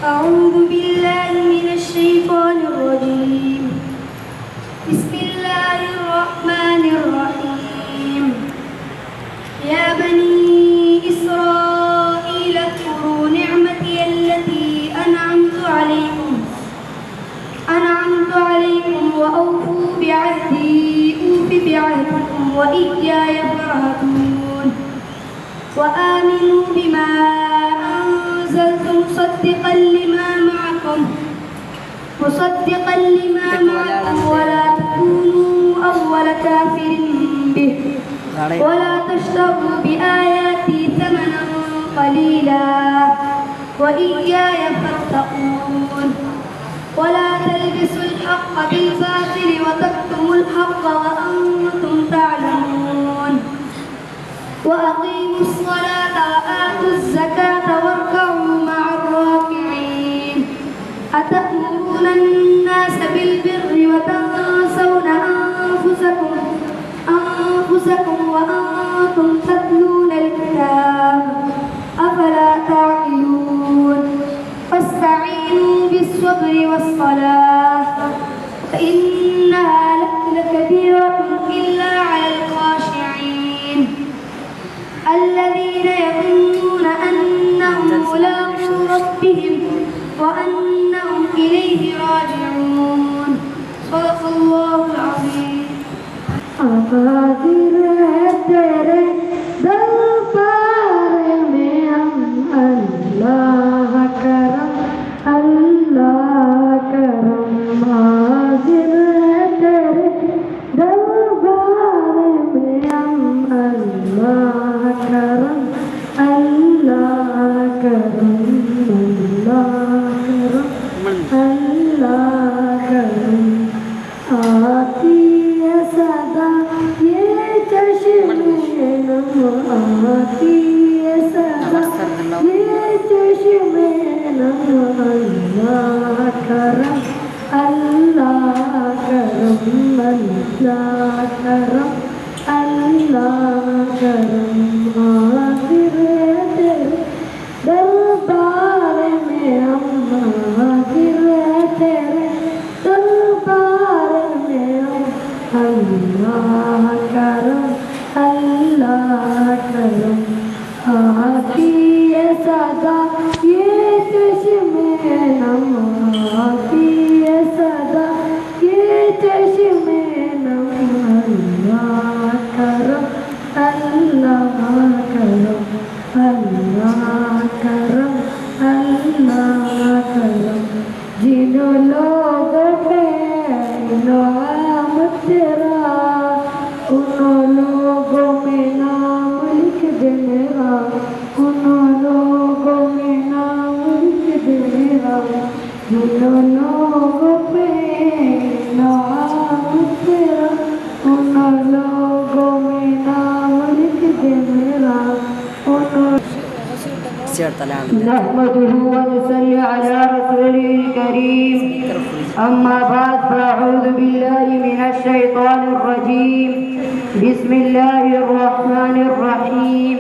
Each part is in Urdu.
أعوذ بالله من الشيطان الرجيم. بسم الله الرحمن الرحيم. يا بني إسرائيل اذكروا نعمتي التي أنعمت عليكم وأوفوا بعهدي أوف بعهدكم وإياي فارهبون. وآمنوا بما أنزلت مصدقا لما معكم ولا تكونوا أول كافر به ولا تشتروا بآياتي ثمنا قليلا وإياي فاتقون. ولا تلبسوا الحق بالباطل وتكتموا الحق وأنتم تعلمون. وأقيموا الصلاة وآتوا الزكاة واركعوا مع الراكعين. أتأمرون الناس بالبر وتنسون أنفسكم وأنتم تتلون الكتاب أفلا تعقلون. فاستعينوا بالصبر والصلاة فإنها لكبيرة إلا على الخاشعين الذين يظنون أنهم ملاقو ربهم وأنهم إليه راجعون. صدق الله العظيم. حاضر ہے تیرے دربار میں ہم اللہ کرم اللہ کرم. حاضر ہے تیرے دربار میں ہم اللہ کرم اللہ کرم اللہ کرم. آتی ہے صدا یہ چشم نم آتی ہے صدا یہ چشم نم. اللہ کرم اللہ کرم اللہ کرم اللہ کرم. حاضر ہے تیرے دربار میں ہم حاضر ہے تیرے دربار میں ہم اللہ کرم اللہ کرم. آتی ہے صدا یہ چشم نم آتی ہے صدا یہ چشم نم. اللہ کرم اللہ کرم اللہ کرم اللہ کرم. جن لوگوں پہ نام تیرا ان لوگوں میں نام لکھ دے میرا ان لوگوں میں نام لکھ دے میرا. جن لوگوں پہ نام تیرا ان لوگوں میں نام لکھ دے میرا. نحمده ونصلي على رسوله الكريم. أما بعد فأعوذ بالله من الشيطان الرجيم. بسم الله الرحمن الرحيم.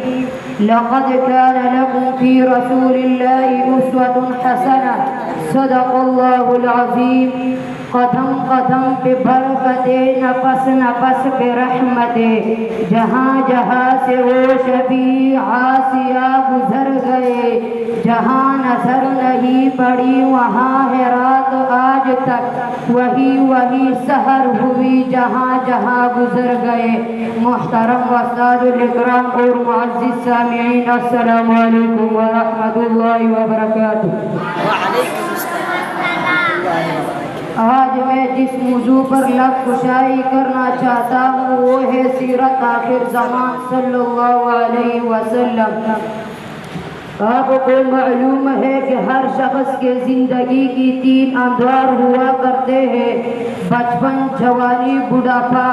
لقد كان لكم في رسول الله أسوة حسنة. صدق الله العظيم. قدم قدم پہ برکتے نفس نفس پہ رحمتے جہاں جہاں سے وہ شبیہ آسیہ گزر گئے جہاں نظر نہیں پڑی وہاں ہے رات آج تک وہی سحر ہوئی جہاں جہاں گزر گئے. محترم استاد الاکرام اور معزز سامعین السلام علیکم ورحمۃ اللہ وبرکاتہ. وعلیکم السلام. آج میں جس موضوع پر لفظ کشائی کرنا چاہتا ہوں وہ ہے سیرت آخر زمان صلی اللہ علیہ وسلم. آپ کو معلوم ہے کہ ہر شخص کے زندگی کی 3 ادوار ہوا کرتے ہیں: بچپن، جوانی، بڑھاپا.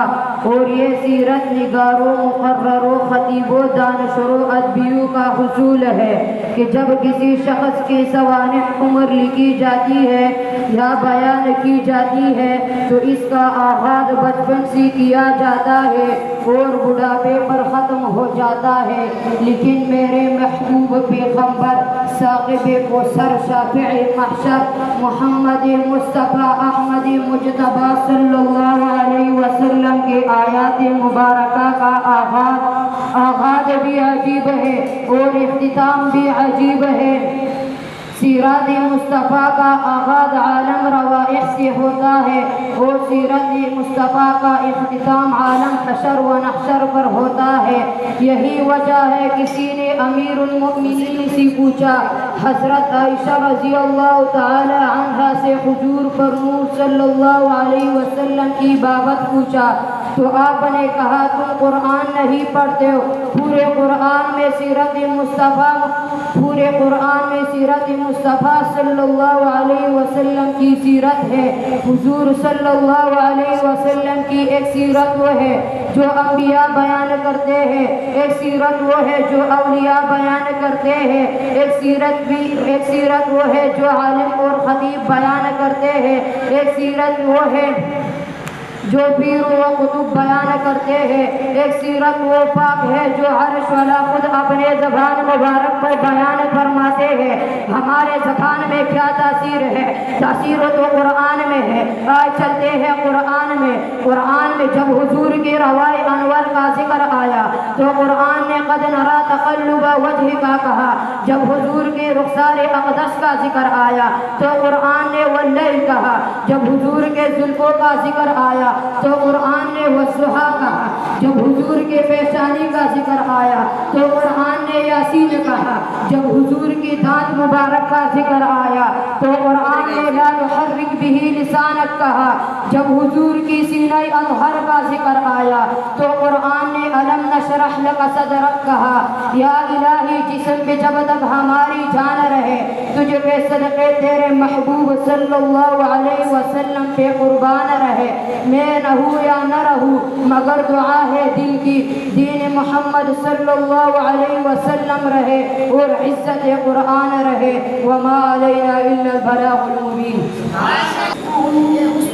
اور یہ سیرت نگاروں، مقرروں، خطیبوں، دانشوروں، ادبیوں کا حصول ہے کہ جب کسی شخص کی سوانح عمر لکھی جاتی ہے یا بیان کی جاتی ہے تو اس کا آغاز بچپن سے کیا جاتا ہے اور بڑھاپے پر ختم ہو جاتا ہے. لیکن میرے محبوب پیغمبر ثاقب کوثر شافع محشر محمد مصطفیٰ احمد مجتبیٰ صلی اللہ علیہ وسلم کی آیات مبارکہ کا آغاز بھی عجیب ہے اور اختتام بھی عجیب ہے۔ سیرت مصطفیٰ کا آغاز عالم روائح سے ہوتا ہے اور سیرت مصطفیٰ کا اختتام عالم حشر و نحشر پر ہوتا ہے۔ یہی وجہ ہے کسی نے امیر المؤمنین سے پوچھا، حضرت عائشہ رضی اللہ تعالی عنہا سے حضور پر نور صلی اللہ علیہ وسلم کی بابت پوچھا تو آپ نے کہا تم قرآن نہیں پڑھتے ہو، پورے قرآن میں سیرت مصطفیٰ صلی اللہ علیہ وسلم کی سیرت ہے۔ حضور صلی اللہ علیہ وسلم کی ایک سیرت وہ ہے جو انبیاء بیان کرتے ہیں، ایک سیرت وہ ہے جو اولیاء بیان کرتے ہیں، ایک سیرت وہ ہے جو عالم اور خطیب بیان کرتے ہیں، ایک سیرت وہ ہے جو پیر و قطب بیان کرتے ہیں، ایک سیرت وہ پاک ہے جو عرش والا خود اپنے زبان مبارک پر بیان فرماتے ہیں۔ ہمارے زبان میں کیا تاثیر ہے؟ تاثیر تو قرآن میں ہے۔ آج چلتے ہیں قرآن میں جب حضور کی روائے انور کا ذکر آیا تو قرآن نے قد نرا تقلب وجہ کا کہا، جب حضور کے رخسار اقدس کا ذکر آیا تو قرآن نے واللیل کہا، جب حضور کے زلفوں کا ذکر آیا تو قرآن نے والضحیٰ کہا، جب حضور کے پیشانی کا ذکر آیا تو قرآن نے یاسین کہا، جب حضور کی دانت مبارک کا ذکر آیا تو قرآن نے لا نحرک بہ لسانک کہا، جب حضور کی سینہ اطہر کا ذکر آیا تو قرآن نے الم نشرح لک صدرک کہا۔ یا الہی جسم پہ جب تک ہماری جان رہے تجھ پہ صدقے تیرے محبوب صلی اللہ علیہ وسلم پہ قربان رہے، میں نہ ہوں یا نہ رہوں مگر دعا ہے دل کی، دین محمد صلی اللہ علیہ وسلم رہے اور عزت قرآن رہے، وما علینا الا البلاغ المبین۔ أعوذ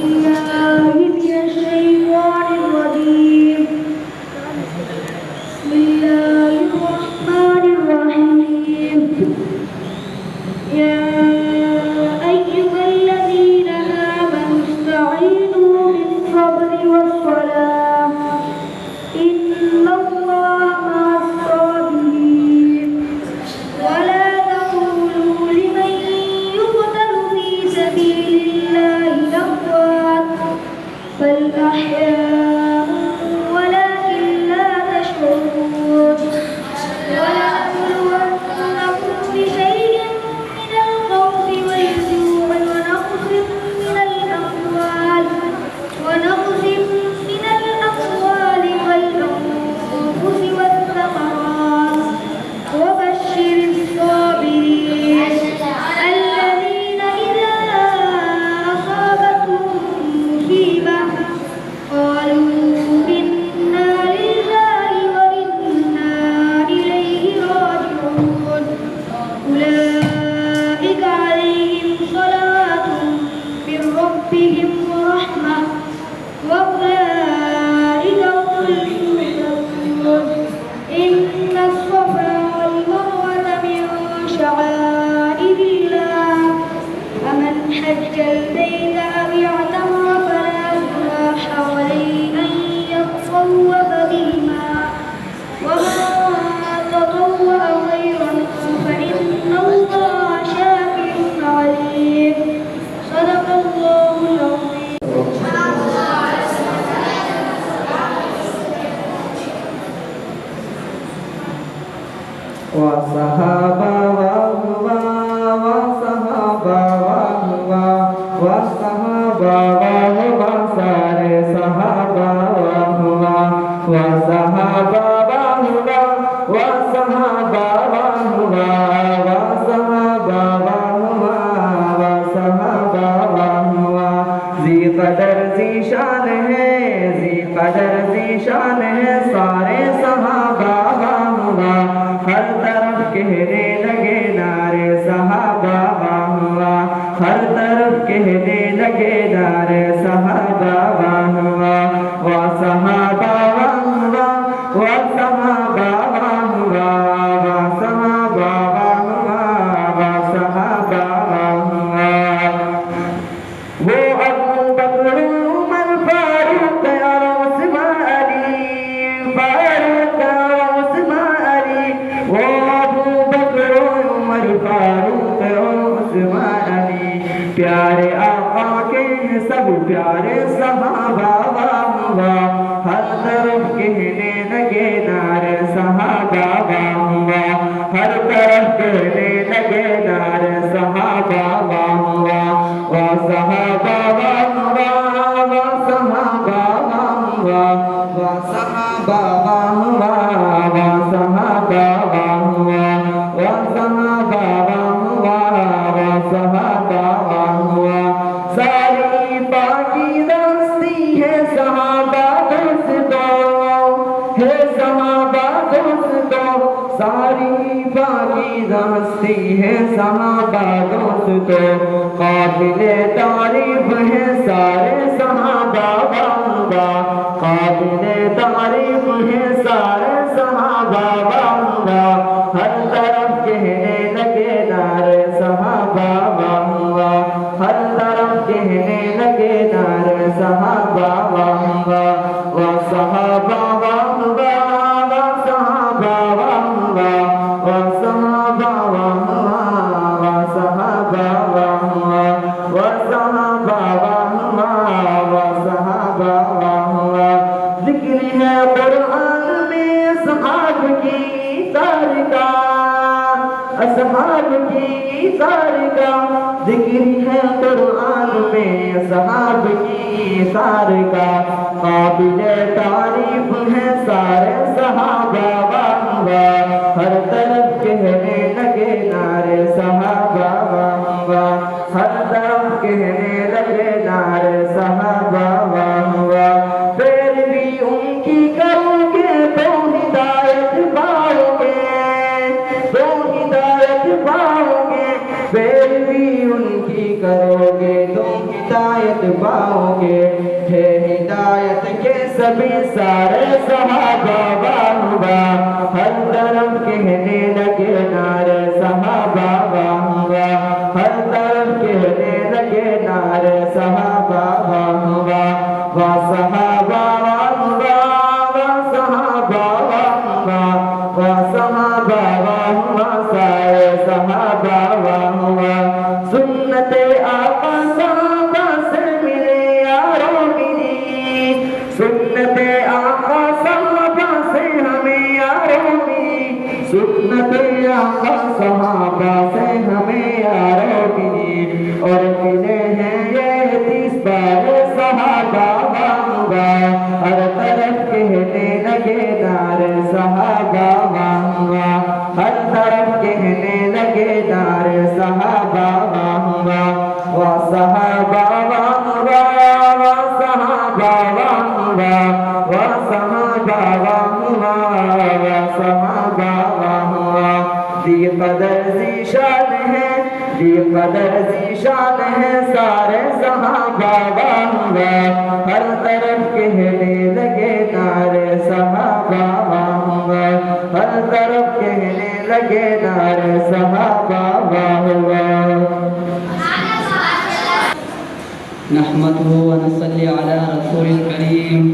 بالله من الشيطان الرجيم، بسم الله الرحمن الرحيم، يا أيها الذين آمنوا استعينوا بالصبر والصلاة إن الله مع الصابرين، ولا تقولوا لمن يقتل في سبيل الله أموات بل أحياء ولكن لا تشعرون، ولنبلونكم بشيء من الخوف والجوع ونقص من الأموال والأنفس والثمرات، وبشر الصابرين الذين إذا أصابتهم مصيبة قالوا إنا لله وإنا إليه راجعون، أولئك عليهم صلوات من ربهم ورحمة وأولئك هم المهتدون، إن الصفا والمروة من شعائر الله، فمن حج البيت أو اعتمر فلا جناح عليه أن يطوف بهما، ومن تطوع خيرا فإن الله شاكر عليم، صدق الله العظيم۔ وصحابہ وَهُوَا وصحابہ وَهُوَا وصحابہ وَهُوَا سارے صحابہ وَهُوَا وصحابہ وَهُوَا وصحابہ وَهُوَا وصحابہ وَهُوَا وصحابہ وَهُوَا ذی قدر ذی شان ہے، ذی قدر ذی شان ہے سارے صحابہ وَهُوَا، ہر طرف کہنے لگے نعرے صحابہ وَهُوَا، ہر طرف کہنے لگے نعرے صحابہ وَهُوَا وصحابہ وَهُوَا وصحابہ وَهُوَا وصحابہ وَهُوَا عثمان علی پیارے آقا کے سب پیارے صحابہ واہ واہ ہر طرف کہنے لگے نعرے صحابہ واہ واہ ہر طرف کہنے لگے نعرے صحابہ واہ واہ واہ صحابہ واہ واہ واہ صحابہ واہ واہ واہ صحابہ واہ واہ واہ صحابہ واہ واہ واہ صحابہ واہ واہ واہ صحابہ واہ واہ ساری پاکیزہ ہستی ہے صحابہ دوستو ہے صحابہ دوستو ساری پاکیزہ ہستی ہے صحابہ دوستو قابل تعریف ہے سارے صحابہ واہ واہ قابل تعریف ہے سارے صحابہ واہ واہ ہر طرف کہنے لگے نعرے صحابہ واہ واہ ہر طرف کہنے لگے نعرے صحابہ واہ واہ واہ صحابہ واہ واہ واہ صحابہ واہ واہ واہ صحابہ واہ واہ واہ صحابہ واہ واہ واہ صحابہ واہ واہ واہ صحابہ واہ واہ ذکر ہے قرآن میں اصحاب کی تارکہ اصحاب کی تارکہ ذکر ہے قرآن میں اصحاب کی تارکہ قابل تعریف ہے سارے صحابہ واہ واہ ہر طرف کہنے لگے نعرے صحابہ واہ واہ ہر طرف کہنے لگے نعرے صحابہ واہ واہ پیروی ان کی کرو گے تو ہدایت پاؤ گے تو ہدایت پاؤ گے پیروی ان کی کرو گے تو ہدایت پاؤ گے ہے ہدایت کے سبھی سارے صحابہ واہ واہ ہر طرف کہنے لگے نعرے صحابہ واہ واہ ہر طرف کہنے لگے نعرے صحابہ واہ واہ واہ صحابہ واہ واہ واہ صحابہ واہ واہ واہ صحابہ واہ واہ سارے صحابہ واہ واہ سنت آقا صحابہ سے ملے یارو ملی سنت آقا صحابہ سے ہمیں یارو ملی سنت آقا صحابہ سے ہمیں یارو ملی اور ملے ہیں یہ 30 بارے صحابہ واہ واہ ہر طرف کہنے لگے نعرے صحابہ واہ واہ ہر طرف کہنے لگے نعرے صحابہ واہ واہ واہ صحابہ واہ واہ واہ صحابہ واہ واہ واہ صحابہ واہ واہ واہ صحابہ واہ واہ دی قدر ذیشان ہے دی قدر ذیشان ہے سارے صحابہ واہ واہ ہر طرف کہنے لگے نعرے صحابہ واہ واہ ہر طرف کہنے لگے نعرے صحابہ واہ واہ نحمده ونصلي على رسول الكريم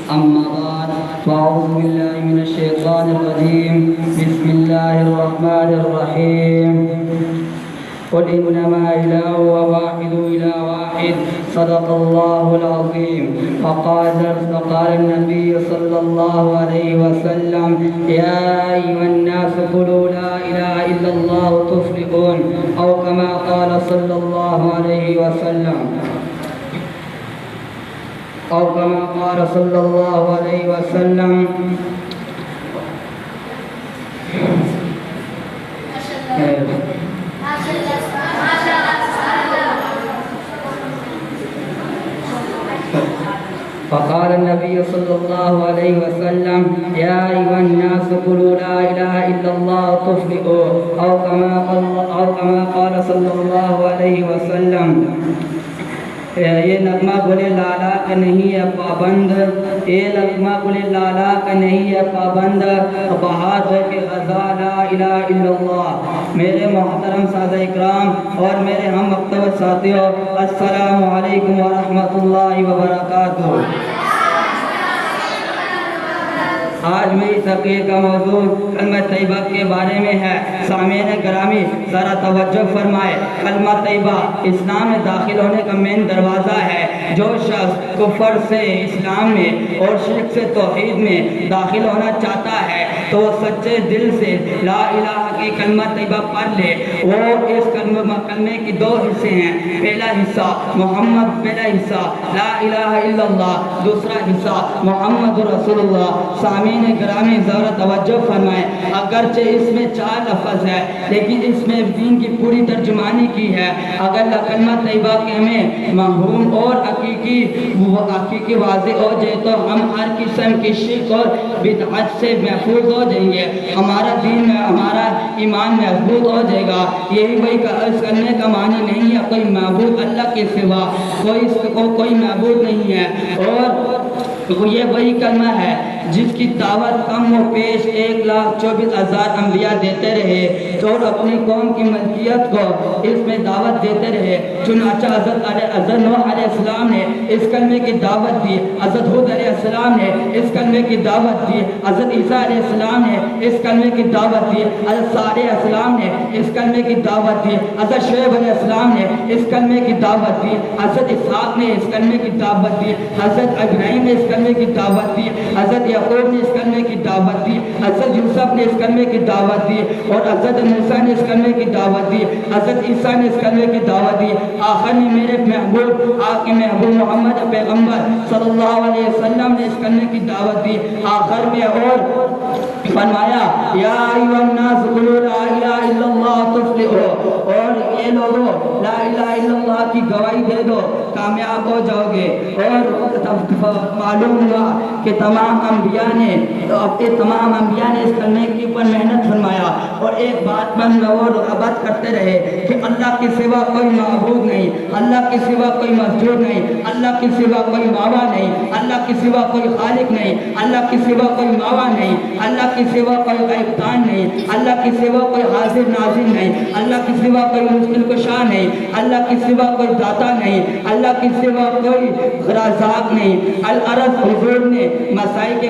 أما بعد فأعوذ بالله من الشيطان الرجيم بسم الله الرحمن الرحيم قل إنما إله واحد إله واحد صدق الله العظيم وقال النبي صلى الله عليه وسلم يا أيها الناس قولوا لا إله إلا الله تفلحون أو كما قال صلى الله عليه وسلم أو كما قال صلى الله عليه وسلم فقال النبي صلى الله عليه وسلم يا أيها الناس قولوا لا إله إلا الله تفلحوا أو كما قال صلى الله عليه وسلم یہ نغمہ گل لالا کا نہیں ہے پابند یہ نغمہ گل لالا کا نہیں ہے پابند بہار ہو کے غزا لا الہ الا اللہ میرے محترم سادہ اکرام اور میرے ہم مکتب ساتھیوں السلام علیکم ورحمۃ اللہ وبرکاتہ آج آج میری تقریر کا موضوع کلمہ طیبہ کے بارے میں ہے۔ سامعین گرامی ذرا توجہ فرمائے۔ کلمہ طیبہ اسلام میں داخل ہونے کا مین دروازہ ہے۔ جو شخص کفر سے اسلام میں اور شرک سے توحید میں داخل ہونا چاہتا ہے تو وہ سچے دل سے لا الہ کی کلمہ طیبہ پڑھ لے۔ وہ اس کلمے کی دو حصے ہیں، پہلا حصہ محمد، پہلا حصہ لا الہ الا اللہ، دوسرا حصہ محمد رسول اللہ۔ سامعین گرامی ذرا توجہ فرمائیں، اگرچہ اس میں 4 لفظ ہے لیکن اس میں دین کی پوری ترجمانی کی ہے۔ اگر کلمہ طیبہ کے ہمیں مفہوم اور حقیقی واضح ہو جائے تو ہم ہر قسم کی شرک اور بدعت سے محفوظ ہو جائیں گے، ہمارا دین میں ہمارا ایمان محفوظ ہو جائے گا۔ یہی وہی اس کلمے کا معنی نہیں ہے کوئی معبود اللہ کے سوا کوئی معبود نہیں ہے، اور یہ وہی کلمہ ہے جس کی دعوت کم و پیش 1,24,000 انبیاء دیتے رہے اور اپنی قوم کی ملکیت کو اس میں دعوت دیتے رہے۔ چنانچہ حضرت نوح علیہ السلام نے اس کلمے کی دعوت دی، حضرت ہود علیہ السلام نے اس کلمے کی دعوت دی، حضرت عیسیٰ علیہ السلام نے اس کلمے کی دعوت دی، حضرت صالح علیہ السلام نے اس کلمے کی دعوت دی، حضرت شعیب علیہ السلام نے اس کلمے کی دعوت دی، حضرت اسحاق نے اس کلمے کی دعوت دی، حضرت ابراہیم نے اس کلمے کی دعوت دی، حضرت یعقوب نے اس کلمے کی دعوت دی، حضرت یوسف نے اس کلمے کی دعوت دی، اور حضرت موسیٰ نے اس کلمے کی دعوت دی، حضرت عیسیٰ نے اس کلمے کی دعوت دی۔ آخر میں میرے محبوب آپ کے محبوب محمد پیغمبر صلی اللہ علیہ وسلم نے اس کلمے کی دعوت دی۔ آخر میں اور فرمایا یا ایھا الناس قولوا لا الہ الا اللہ تفلحوا، اور یہ لوگوں لا الہ الا اللہ کی گواہی دے دو کامیاب ہو جاؤ گے۔ اور معلوم ہوا کہ تمام انبیاء نے اس کلمے کے اوپر محنت فرمایا، اور ایک بات پر وہ رغبت کرتے رہے کہ اللہ کے سوا کوئی معبود نہیں، اللہ کے سوا کوئی مسجود نہیں، اللہ کے سوا کوئی ماوا نہیں، اللہ کے سوا کوئی خالق نہیں، اللہ کے سوا کوئی ماوا نہیں، اللہ کے سوا کوئی غیبتان نہیں، اللہ کے سوا کوئی حاضر ناظر نہیں، اللہ کے سوا کوئی مشکل کشا نہیں، اللہ کے سوا کوئی داتا نہیں، اللہ کے سوا کوئی رازق نہیں۔ العرض حضور نے مسائی کے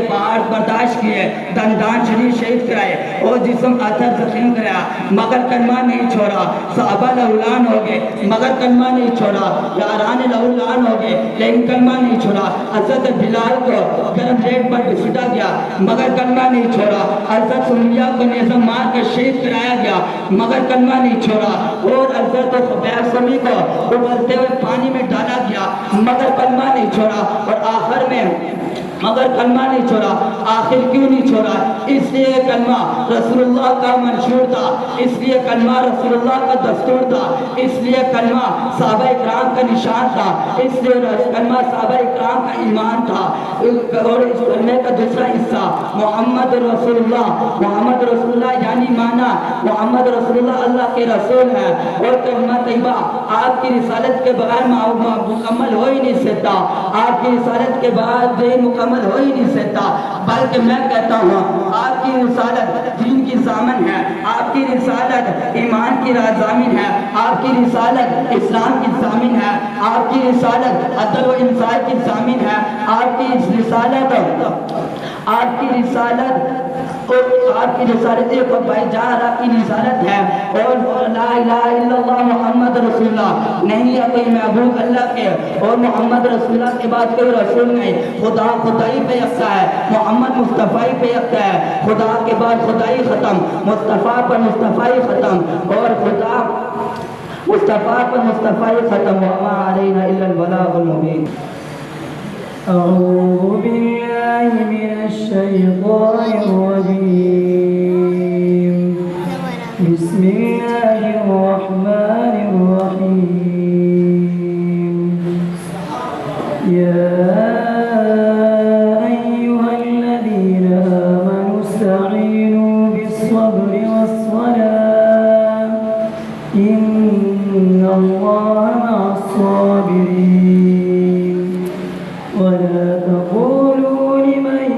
پہاڑ برداشت کیے، دندان شریف شہید کرائے اور جسم اثر زخیم کرایا، مگر کلمہ نہیں چھوڑا۔ صحابہ لہولان ہو گئے مگر کلمہ نہیں چھوڑا، یاران لہولان ہو گئے لیکن کلمہ نہیں چھوڑا۔ حضرت بلال کو گرم ریت پر گھسیٹا گیا مگر کلمہ نہیں چھوڑا۔ حضرت سمیہ کو نیزہ مار کر شہید کرایا گیا مگر کلمہ نہیں چھوڑا، اور حضرت خبیب سمی کو ابلتے ہوئے پانی میں ڈالا گیا مگر کلمہ نہیں چھوڑا، اور آخر میں مگر کلمہ نہیں چھوڑا۔ آخر کیوں نہیں چھوڑا؟ اس لیے کلمہ رسول اللہ کا منشور تھا، اس لیے کلمہ رسول اللہ کا دستور تھا، اس لیے کلمہ صحابہ اکرام کا نشان تھا، اس لیے کلمہ صحابہ اکرام کا ایمان تھا۔ اور اس کلمے کا دوسرا حصہ محمد رسول اللہ یعنی معنی محمد رسول اللہ اللہ کے رسول ہے، اور کلمہ طیبہ آپ کی رسالت کے بغیر مکمل ہو ہی نہیں سکتا، آپ کی رسالت کے بعد دین مکمل ہو ہی نہیں سکتا، بلکہ میں کہتا ہوں آپ کی رسالت دین کی ضامن ہے، آپ کی رسالت ایمان کی ضامن ہے، آپ کی رسالت اسلام کی ضامن ہے، آپ کی رسالت عدل و انصاف کی ضامن ہے، آپ کی رسالت ایک بھائی جارہ کی رسالت ہے، اور لا الہ الا اللہ محمد رسول اللہ نہیں ہے کوئی معبود اللہ کے، اور محمد رسول اللہ کے بعد کوئی رسول نہیں، خدا خدائی پہ یکتا ہے، محمد مصطفی پہ یکتا ہے، خدا کے بعد خدائی ختم، مصطفیٰ پر مصطفی ختم، اور خدا مصطفیٰ پر مصطفی ختم، وما علینا الا البلاغ المبین۔ أعوذ بالله من الشيطان الرجيم بسم الله الرحمن الرحيم يا أيها الذين آمنوا استعينوا بالصبر والصلاة إن الله مع الصابرين ولا تقولوا لمن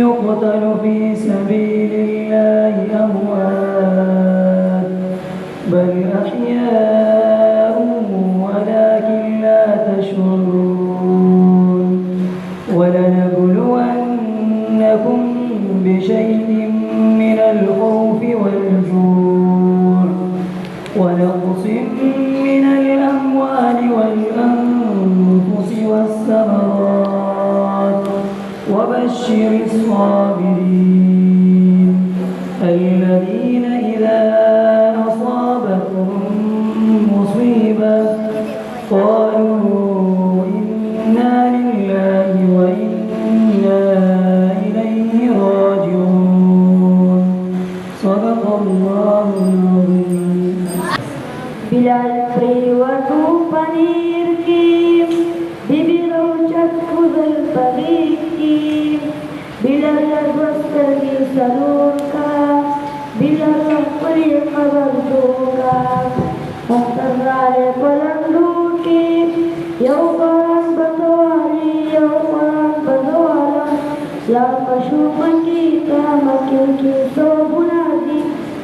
يقتل في سبيل الله أموات بل أحياء ولكن لا تشعرون ولنبلونكم شيء من الخوف والجوع ونقص من الأموال والأنفس والثمرات وبشر الصابرين الذين إذا أصابتهم مصيبة قالوا إنا لله وإنا إليه راجعون صدق الله العظيم. بلال پریوتو پنیر کی بی روچک خودل پغیر کی بلال بستگی سلور کا بلال پری قبر دو کا مخترال پلندو کی یو قرآن بدوالی یو قرآن بدوالا لا مشوق کی تامکی کی سو بنادی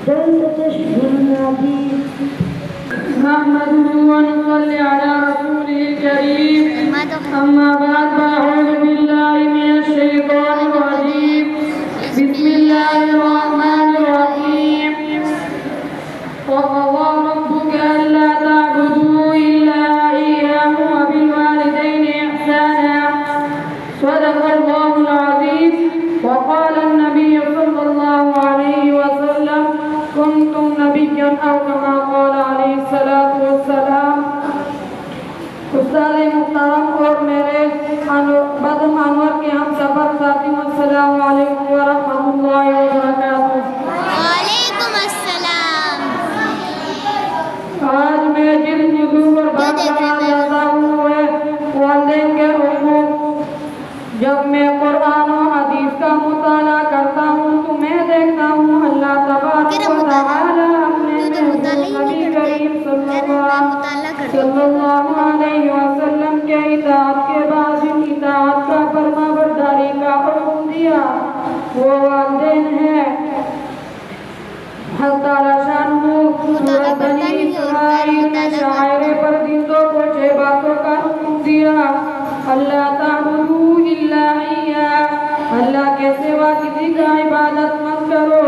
دل تشبنادی نحمده ونصلي على رسوله الكريم أما بعد فأعوذ بالله من الشيطان الرجيم بسم الله الرحمن الرحيم وقضى ربك ألا تعبدوا إلا إياه وبالوالدين إحسانا صدق الله العظيم. وقال النبي صلى الله عليه وسلم كنتم نبيا أو كما قال عليه الصلاة والسلام. استاد محترم اور میرے بدم انور کے ہم سفر ساتھیوں السلام علیکم ورحمۃ اللہ وبرکاتہ. وعلیکم السلام. آج میں جن موضوع پر بات کرنا چاہتا ہوں وہ والدین کے حقوق. جب میں قرآن و حدیث کا مطالعہ کرتا ہوں تو میں دیکھتا ہوں اللہ تبارک و تعالی اپنے نبی کریم صلی اللہ علیہ وسلم کے اطاعت کے بعد جن اطاعت کا فرما برداری کا حکم دیا وہ والدین ہیں. حق تعالی شانہ سورۃ بنی اسرائیل میں شاعرے پر دندوں کو 6 باتوں کا حکم دیا. اللہ تعبدوا الا ایاہ، اللہ کے سوا کسی کا عبادت مت کرو.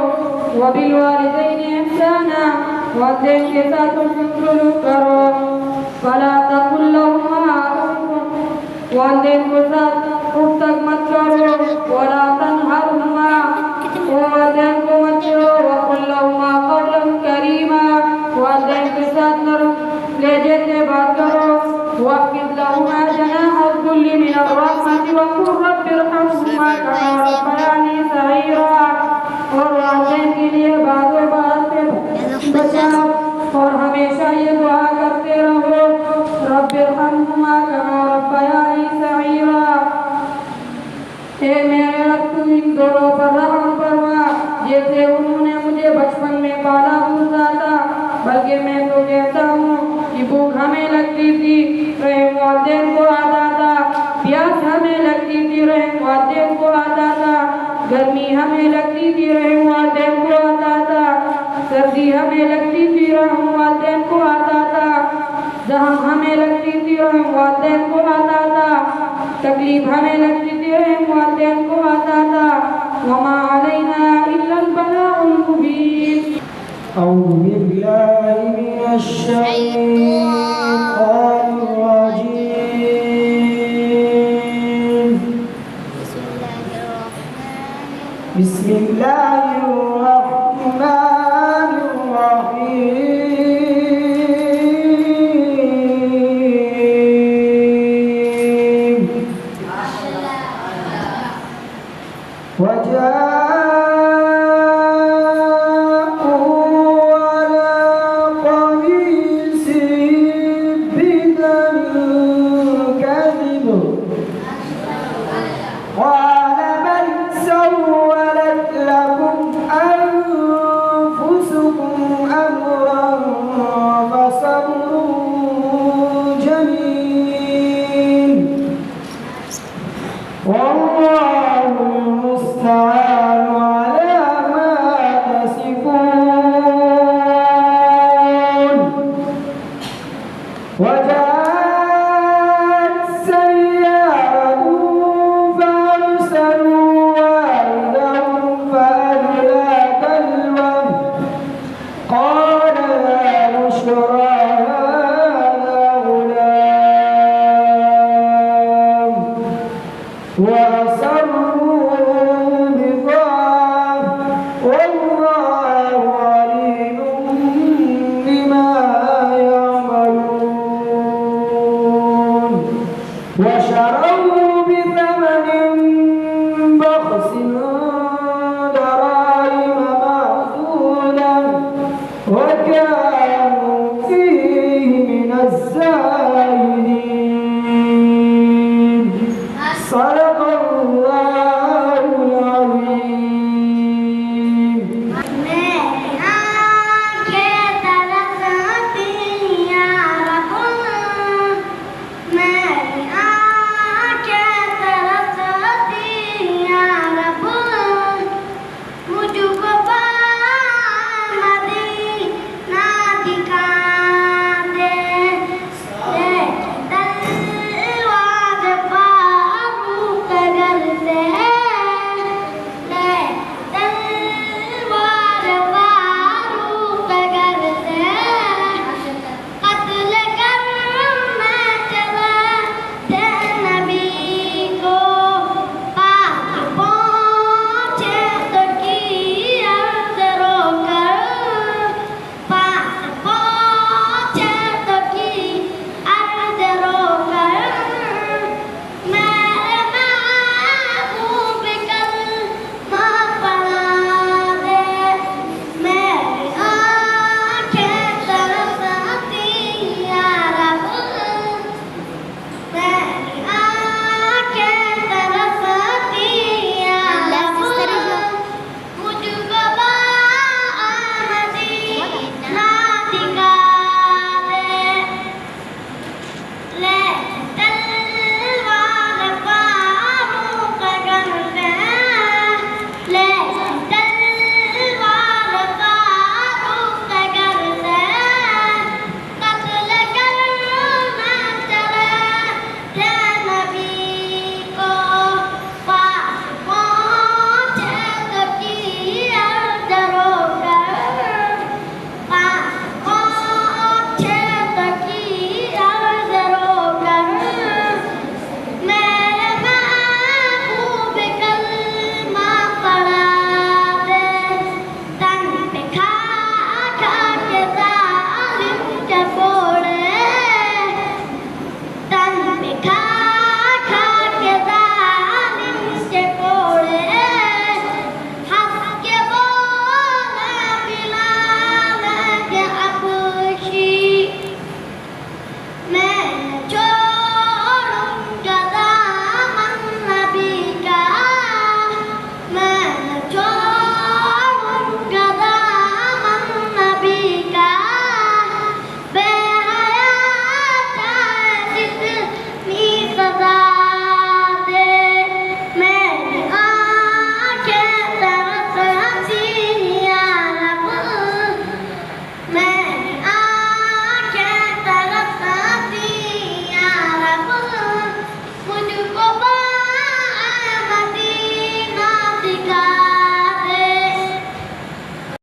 وبالوالدین احسانا، والدین کے ساتھ حسن سلوک کرو. فلا تقل لهما اف، والدین کو ساتھ اف تک مت کرو. ولا تنہرهما، والدین کو مت کرو. وقل لهما قولا کریما، والدین کے ساتھ نرم لہجے سے بات کرو. واخفض لهما جناح الذل من الرحمة وقل رب ارحمهما كما ربياني صغيرا. اور والدین کے لیے بعض و بعض سے بچاؤ اور ہمیشہ یہ دعا کرتے رہو رب ارحمهما كما ربياني صغيرا. اے میرے رب تو ان دونوں پر رحم فرما جیسے انہوں نے مجھے بچپن میں پالا پوسا تھا. بلکہ میں تو کہتا ہوں کہ بھوک ہمیں لگتی تھی رحم والدین کو آتا تھا. پیاس ہمیں لگتی تھی رحم والدین کو آتا تھا. گرمی ہمیں لگتی تھی رحم والدین کو آتا تھا. سردی ہمیں لگتی تھی رحم والدین کو آتا تھا. زخم ہمیں لگتی تھی رحم والدین کو آتا تھا. تکلیف ہمیں لگتی تھی رحم والدین کو آتا تھا. وما علینا الا البلاغ المبین. أعوذ